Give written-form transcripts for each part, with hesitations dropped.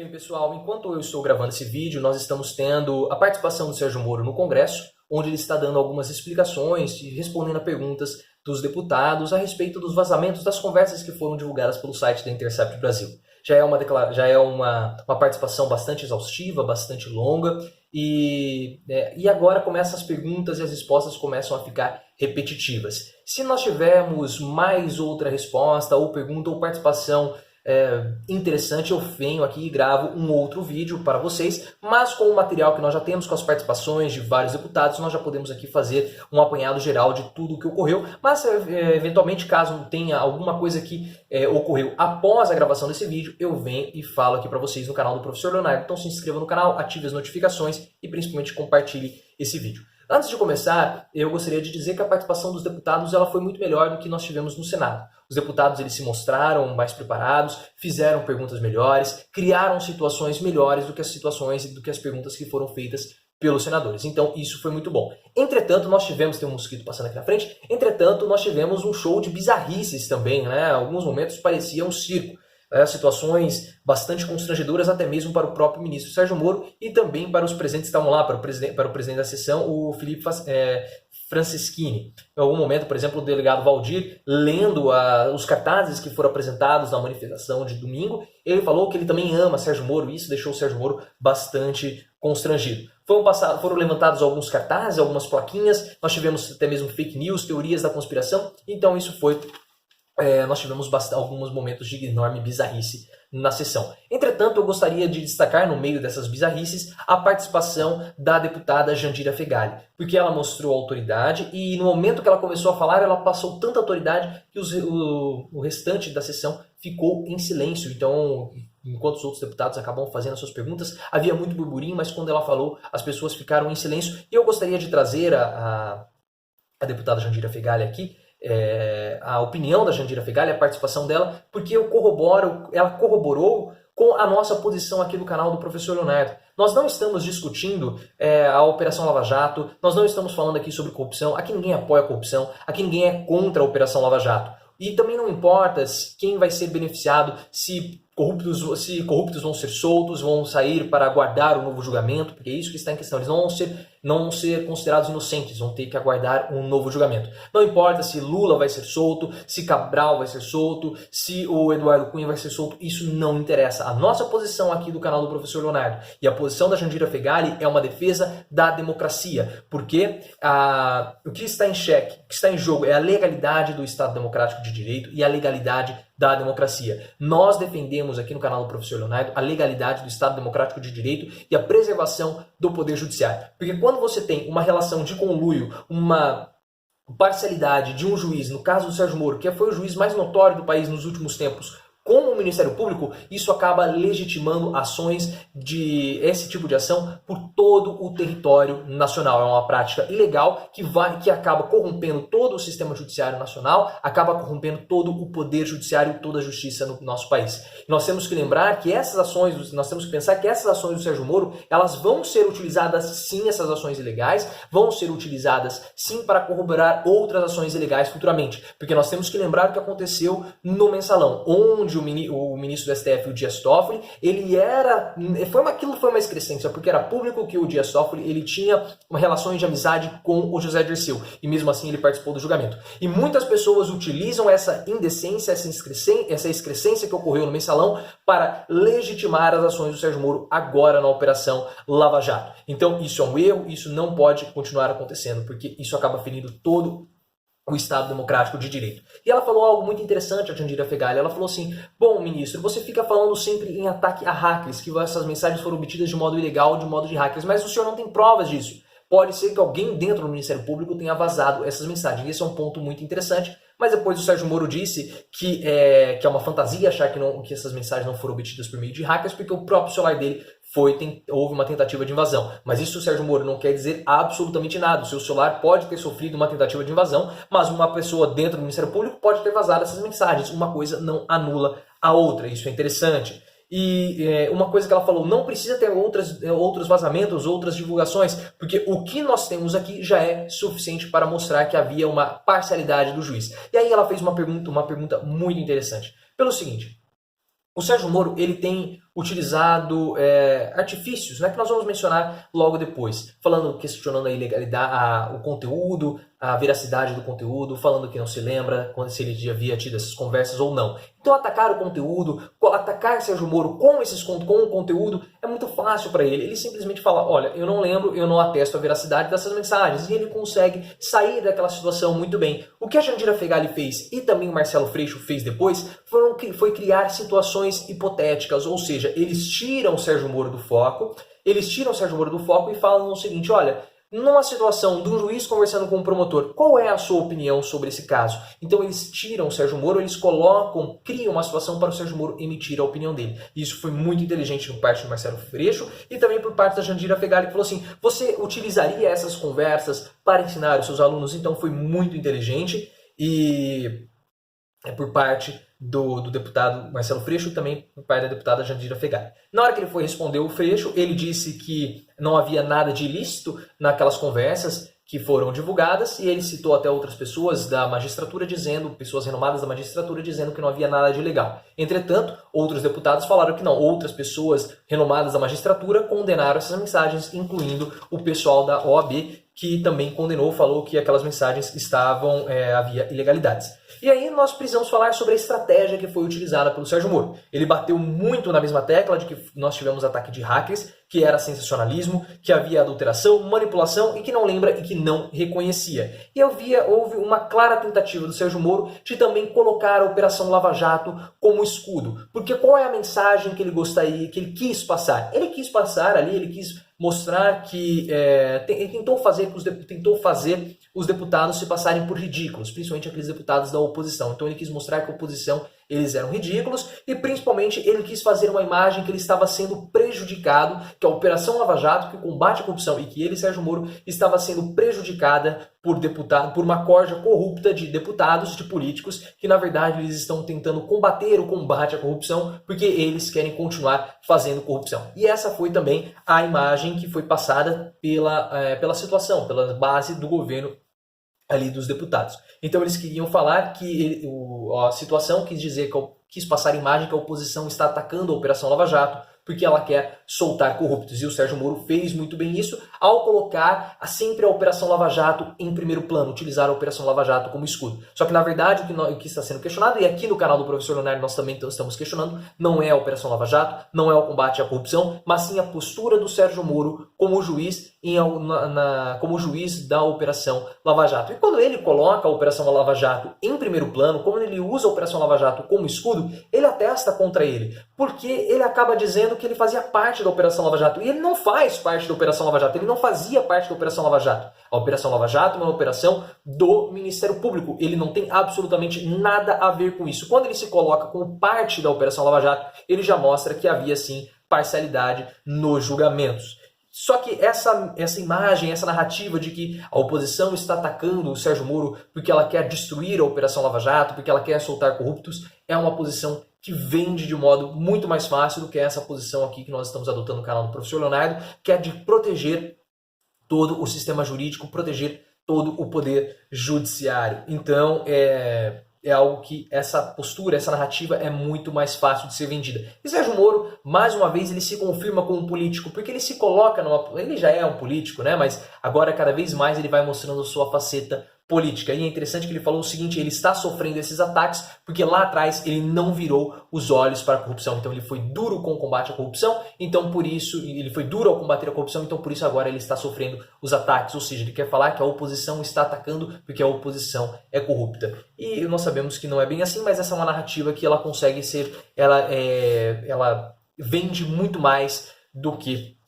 Bem, pessoal, enquanto eu estou gravando esse vídeo, nós estamos tendo a participação do Sérgio Moro no Congresso, onde ele está dando algumas explicações e respondendo a perguntas dos deputados a respeito dos vazamentos das conversas que foram divulgadas pelo site da Intercept Brasil. Já é uma participação bastante exaustiva, bastante longa, e agora começam as perguntas e as respostas começam a ficar repetitivas. Se nós tivermos mais outra resposta, ou pergunta, ou participação interessante, eu venho aqui e gravo um outro vídeo para vocês, mas com o material que nós já temos, com as participações de vários deputados, nós já podemos aqui fazer um apanhado geral de tudo o que ocorreu, mas eventualmente, caso tenha alguma coisa que ocorreu após a gravação desse vídeo, eu venho e falo aqui para vocês no canal do Professor Leonardo. Então se inscreva no canal, ative as notificações e principalmente compartilhe esse vídeo. Antes de começar, eu gostaria de dizer que a participação dos deputados ela foi muito melhor do que nós tivemos no Senado. Os deputados eles se mostraram mais preparados, fizeram perguntas melhores, criaram situações melhores do que as situações e do que as perguntas que foram feitas pelos senadores. Então isso foi muito bom. Entretanto, tem um mosquito passando aqui na frente, entretanto nós tivemos um show de bizarrices também, né? Alguns momentos parecia um circo. Situações bastante constrangedoras até mesmo para o próprio ministro Sérgio Moro e também para os presentes que estavam lá, para o presidente da sessão, o Felipe Franceschini. Em algum momento, por exemplo, o delegado Valdir, lendo os cartazes que foram apresentados na manifestação de domingo, ele falou que ele também ama Sérgio Moro e isso deixou o Sérgio Moro bastante constrangido. Foram levantados alguns cartazes, algumas plaquinhas, nós tivemos até mesmo fake news, teorias da conspiração, então isso foi... nós tivemos alguns momentos de enorme bizarrice na sessão. Entretanto, eu gostaria de destacar no meio dessas bizarrices a participação da deputada Jandira Fegali, porque ela mostrou autoridade e no momento que ela começou a falar, ela passou tanta autoridade que o restante da sessão ficou em silêncio. Então, enquanto os outros deputados acabam fazendo as suas perguntas, havia muito burburinho, mas quando ela falou, as pessoas ficaram em silêncio. E eu gostaria de trazer a deputada Jandira Fegali aqui, a opinião da Jandira Fegali, a participação dela, porque ela corroborou com a nossa posição aqui no canal do Professor Leonardo. Nós não estamos discutindo a Operação Lava Jato, nós não estamos falando aqui sobre corrupção, aqui ninguém apoia a corrupção, aqui ninguém é contra a Operação Lava Jato. E também não importa quem vai ser beneficiado, se corruptos vão ser soltos, vão sair para aguardar o novo julgamento, porque é isso que está em questão. Eles não vão ser considerados inocentes, vão ter que aguardar um novo julgamento. Não importa se Lula vai ser solto, se Cabral vai ser solto, se o Eduardo Cunha vai ser solto, isso não interessa. A nossa posição aqui do canal do Professor Leonardo e a posição da Jandira Fegali é uma defesa da democracia, porque o que está em xeque, o que está em jogo é a legalidade do Estado Democrático de Direito e a legalidade da democracia. Nós defendemos aqui no canal do Professor Leonardo a legalidade do Estado Democrático de Direito e a preservação do Poder Judiciário. Porque quando você tem uma relação de conluio, uma parcialidade de um juiz, no caso do Sérgio Moro, que foi o juiz mais notório do país nos últimos tempos, com o Ministério Público, isso acaba legitimando ações esse tipo de ação por todo o território nacional. É uma prática ilegal que acaba corrompendo todo o sistema judiciário nacional, acaba corrompendo todo o poder judiciário e toda a justiça no nosso país. Nós temos que lembrar que nós temos que pensar que essas ações do Sérgio Moro, elas vão ser utilizadas sim, essas ações ilegais, vão ser utilizadas sim para corroborar outras ações ilegais futuramente. Porque nós temos que lembrar o que aconteceu no Mensalão, onde o ministro do STF, o Dias Toffoli, aquilo foi uma excrescência, porque era público que o Dias Toffoli ele tinha relações de amizade com o José Dirceu, e mesmo assim ele participou do julgamento. E muitas pessoas utilizam essa indecência, essa excrescência que ocorreu no Mensalão para legitimar as ações do Sérgio Moro agora na Operação Lava Jato. Então isso é um erro, isso não pode continuar acontecendo, porque isso acaba ferindo todo o Estado Democrático de Direito. E ela falou algo muito interessante, a Jandira Fegali. Ela falou assim: bom, ministro, você fica falando sempre em ataque a hackers, que essas mensagens foram obtidas de modo ilegal, de modo de hackers, mas o senhor não tem provas disso. Pode ser que alguém dentro do Ministério Público tenha vazado essas mensagens. Esse é um ponto muito interessante, mas depois o Sérgio Moro disse que é uma fantasia achar que essas mensagens não foram obtidas por meio de hackers, porque o próprio celular dele houve uma tentativa de invasão. Mas isso, Sérgio Moro, não quer dizer absolutamente nada. O seu celular pode ter sofrido uma tentativa de invasão, mas uma pessoa dentro do Ministério Público pode ter vazado essas mensagens. Uma coisa não anula a outra. Isso é interessante. E uma coisa que ela falou, não precisa ter outros vazamentos, outras divulgações, porque o que nós temos aqui já é suficiente para mostrar que havia uma parcialidade do juiz. E aí ela fez uma pergunta muito interessante. Pelo seguinte, o Sérgio Moro ele tem utilizado artifícios, né, que nós vamos mencionar logo depois, questionando a ilegalidade, o conteúdo, a veracidade do conteúdo, falando que não se lembra se ele já havia tido essas conversas ou não. Então atacar o conteúdo, atacar Sérgio Moro com o conteúdo é muito fácil para ele. Ele simplesmente fala, olha, eu não lembro, eu não atesto a veracidade dessas mensagens, e ele consegue sair daquela situação muito bem. O que a Jandira Fegali fez e também o Marcelo Freixo fez depois foi criar situações hipotéticas, ou seja, eles tiram o Sérgio Moro do foco, e falam o seguinte, olha, numa situação de um juiz conversando com um promotor, qual é a sua opinião sobre esse caso? Então eles tiram o Sérgio Moro, criam uma situação para o Sérgio Moro emitir a opinião dele. Isso foi muito inteligente por parte do Marcelo Freixo e também por parte da Jandira Fegali, que falou assim, você utilizaria essas conversas para ensinar os seus alunos? Então foi muito inteligente e por parte do deputado Marcelo Freixo e também por parte da deputada Jandira Fegali. Na hora que ele foi responder o Freixo, ele disse que não havia nada de ilícito naquelas conversas que foram divulgadas e ele citou até outras pessoas da magistratura pessoas renomadas da magistratura dizendo que não havia nada de ilegal. Entretanto, outros deputados falaram que não, outras pessoas renomadas da magistratura condenaram essas mensagens, incluindo o pessoal da OAB, que também falou que aquelas mensagens havia ilegalidades. E aí nós precisamos falar sobre a estratégia que foi utilizada pelo Sérgio Moro. Ele bateu muito na mesma tecla de que nós tivemos ataque de hackers, que era sensacionalismo, que havia adulteração, manipulação e que não lembra e que não reconhecia. E houve uma clara tentativa do Sérgio Moro de também colocar a Operação Lava Jato como escudo. Porque qual é a mensagem que ele quis passar? Ele quis passar ali, ele quis mostrar que ele tentou fazer os deputados se passarem por ridículos, principalmente aqueles deputados da oposição. Então ele quis mostrar que a oposição eles eram ridículos e principalmente ele quis fazer uma imagem que ele estava sendo prejudicado, que a Operação Lava Jato, que combate a corrupção e que ele, Sérgio Moro, estava sendo prejudicada por uma corja corrupta de deputados, de políticos, que na verdade eles estão tentando combater o combate à corrupção porque eles querem continuar fazendo corrupção. E essa foi também a imagem que foi passada pela situação, pela base do governo ali dos deputados. Então eles queriam falar que a situação quis passar a imagem que a oposição está atacando a Operação Lava Jato porque ela quer soltar corruptos. E o Sérgio Moro fez muito bem isso ao colocar sempre a Operação Lava Jato em primeiro plano, utilizar a Operação Lava Jato como escudo. Só que na verdade o que está sendo questionado, e aqui no canal do Professor Leonardo nós também estamos questionando, não é a Operação Lava Jato, não é o combate à corrupção, mas sim a postura do Sérgio Moro como juiz da Operação Lava Jato. E quando ele coloca a Operação Lava Jato em primeiro plano, quando ele usa a Operação Lava Jato como escudo, ele atesta contra ele, porque ele acaba dizendo que ele fazia parte da Operação Lava Jato, e ele não faz parte da Operação Lava Jato, ele não fazia parte da Operação Lava Jato. A Operação Lava Jato é uma operação do Ministério Público, ele não tem absolutamente nada a ver com isso. Quando ele se coloca como parte da Operação Lava Jato, ele já mostra que havia sim parcialidade nos julgamentos. Só que essa imagem, essa narrativa de que a oposição está atacando o Sérgio Moro porque ela quer destruir a Operação Lava Jato, porque ela quer soltar corruptos, é uma posição que vende de modo muito mais fácil do que essa posição aqui que nós estamos adotando no canal do Professor Leonardo, que é de proteger todo o sistema jurídico, proteger todo o poder judiciário. Então, é algo que essa postura, essa narrativa é muito mais fácil de ser vendida. E Sérgio Moro, mais uma vez, ele se confirma como um político, porque ele se coloca ele já é um político, né? Mas agora cada vez mais ele vai mostrando sua faceta política. E é interessante que ele falou o seguinte, ele está sofrendo esses ataques porque lá atrás ele não virou os olhos para a corrupção. Então ele foi duro com o combate à corrupção, então por isso, ele foi duro ao combater a corrupção, então por isso agora ele está sofrendo os ataques. Ou seja, ele quer falar que a oposição está atacando porque a oposição é corrupta. E nós sabemos que não é bem assim, mas essa é uma narrativa que ela consegue ser, ela vende muito mais do que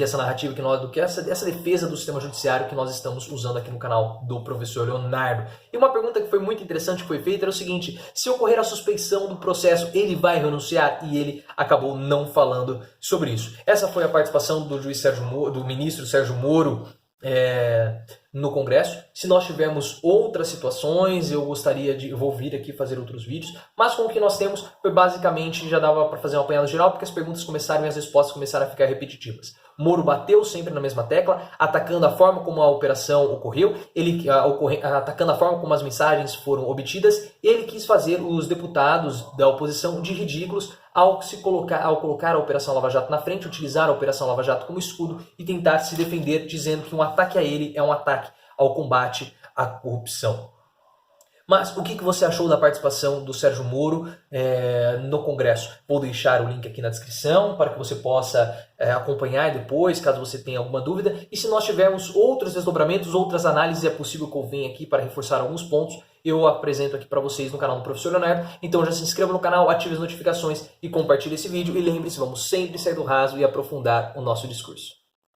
essa narrativa, do que essa defesa do sistema judiciário que nós estamos usando aqui no canal do Professor Leonardo. E uma pergunta que foi muito interessante que foi feita era o seguinte, se ocorrer a suspeição do processo, ele vai renunciar? E ele acabou não falando sobre isso. Essa foi a participação do do ministro Sérgio Moro no Congresso. Se nós tivermos outras situações, eu vou vir aqui fazer outros vídeos, mas com o que nós temos, foi basicamente, já dava para fazer uma apanhada geral, porque as perguntas começaram e as respostas começaram a ficar repetitivas. Moro bateu sempre na mesma tecla, atacando a forma como a operação ocorreu, atacando a forma como as mensagens foram obtidas, e ele quis fazer os deputados da oposição de ridículos ao colocar a Operação Lava Jato na frente, utilizar a Operação Lava Jato como escudo e tentar se defender dizendo que um ataque a ele é um ataque ao combate à corrupção. Mas o que você achou da participação do Sérgio Moro no Congresso? Vou deixar o link aqui na descrição para que você possa acompanhar depois, caso você tenha alguma dúvida. E se nós tivermos outros desdobramentos, outras análises, é possível que eu venha aqui para reforçar alguns pontos. Eu apresento aqui para vocês no canal do Professor Leonardo. Então já se inscreva no canal, ative as notificações e compartilhe esse vídeo. E lembre-se, vamos sempre sair do raso e aprofundar o nosso discurso.